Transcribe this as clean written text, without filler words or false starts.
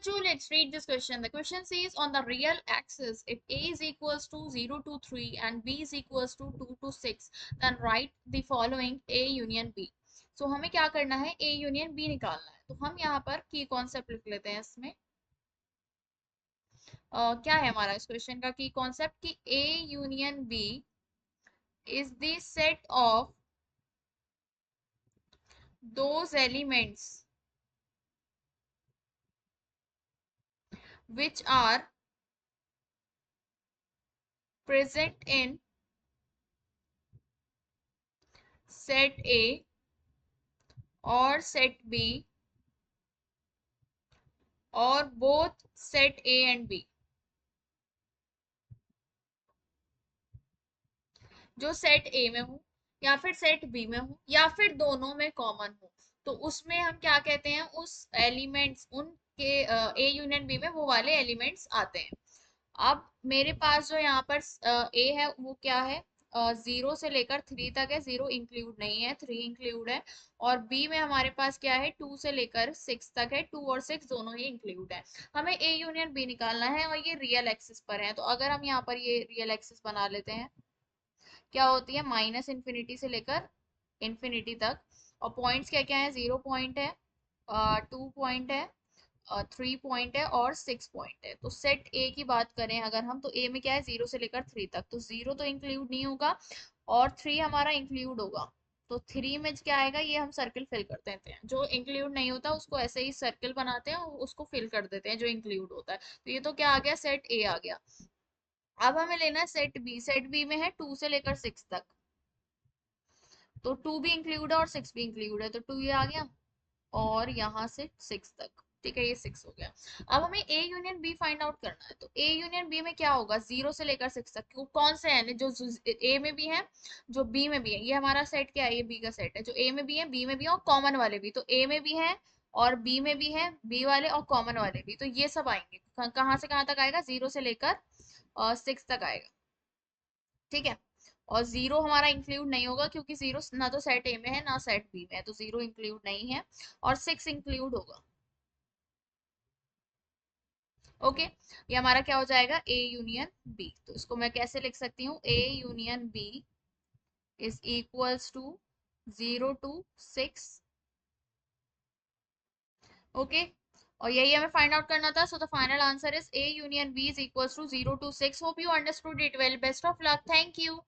bachcho, let's read this question. The question says on the real axis, if A is equals to 0 to 3 and B is equals to 2 to 6, then write the following A union B. So हमें क्या करना है, A union B निकालना है. तो हम यहाँ पर की कॉन्सेप्ट लिख लेते हैं इसमें. क्या है हमारा इस क्वेश्चन का की कॉन्सेप्ट कि A union B is the set of those elements which are present in set A or set B or both set A and B. जो सेट ए में हो या फिर सेट बी में हो या फिर दोनों में कॉमन हो, तो उसमें हम क्या कहते हैं, उस एलिमेंट्स उनके ए यूनियन बी में वो वाले एलिमेंट्स आते हैं. अब मेरे पास जो यहाँ पर ए है वो क्या है, 0 से लेकर 3 तक है, 0 इंक्लूड नहीं है, 3 इंक्लूड है. और बी में हमारे पास क्या है, 2 से लेकर 6 तक है, 2 और 6 दोनों ही इंक्लूड है. हमें ए यूनियन बी निकालना है और ये रियल एक्सिस पर है. तो अगर हम यहाँ पर ये रियल एक्सिस बना लेते हैं, क्या होती है, माइनस इन्फिनिटी से लेकर इन्फिनिटी तक. और पॉइंट्स क्या क्या है, 0 पॉइंट है, 2 पॉइंट है, 3 पॉइंट है और 6 पॉइंट है. तो सेट ए की बात करें अगर हम, तो ए में क्या है, 0 से लेकर 3 तक, तो 0 तो इंक्लूड नहीं होगा और 3 हमारा इंक्लूड होगा. तो 3 में क्या आएगा, ये हम सर्कल फिल कर देते हैं. जो इंक्लूड नहीं होता उसको ऐसे ही सर्कल बनाते हैं और उसको फिल कर देते हैं जो इंक्लूड होता है. तो ये तो क्या आ गया, सेट ए आ गया. अब हमें लेना है सेट बी. सेट बी में है 2 से लेकर 6 तक, तो 2 भी इंक्लूड है और 6 भी इंक्लूड है, तो 2 ये आ गया और यहाँ से 6 तक. ठीक है, ये 6 हो गया. अब हमें A union B find out करना है. तो ए यूनियन बी में क्या होगा, 0 से लेकर 6 तक कौन से है जो ए में भी है जो बी में भी है. ये हमारा सेट क्या है, ये बी का सेट है. जो ए में भी है, बी में भी है और कॉमन वाले भी, तो ए में भी है और बी में भी है, बी वाले और कॉमन वाले भी, तो ये सब आएंगे. कहाँ से कहाँ तक आएगा, 0 से लेकर 6 तक आएगा. ठीक है. और 0 हमारा इंक्लूड नहीं होगा क्योंकि 0 ना तो सेट ए में है ना सेट बी में है, तो 0 इंक्लूड नहीं है. और 6 इंक्लूड होगा. ओके. ये हमारा क्या हो जाएगा, ए यूनियन बी. तो इसको मैं कैसे लिख सकती हूँ, A union B is equals to 0 to 6. Okay. और यही हमें फाइंड आउट करना था. So the final answer is A union B is equals to 0 to 6. Hope you understood it well. Best of luck. Thank you.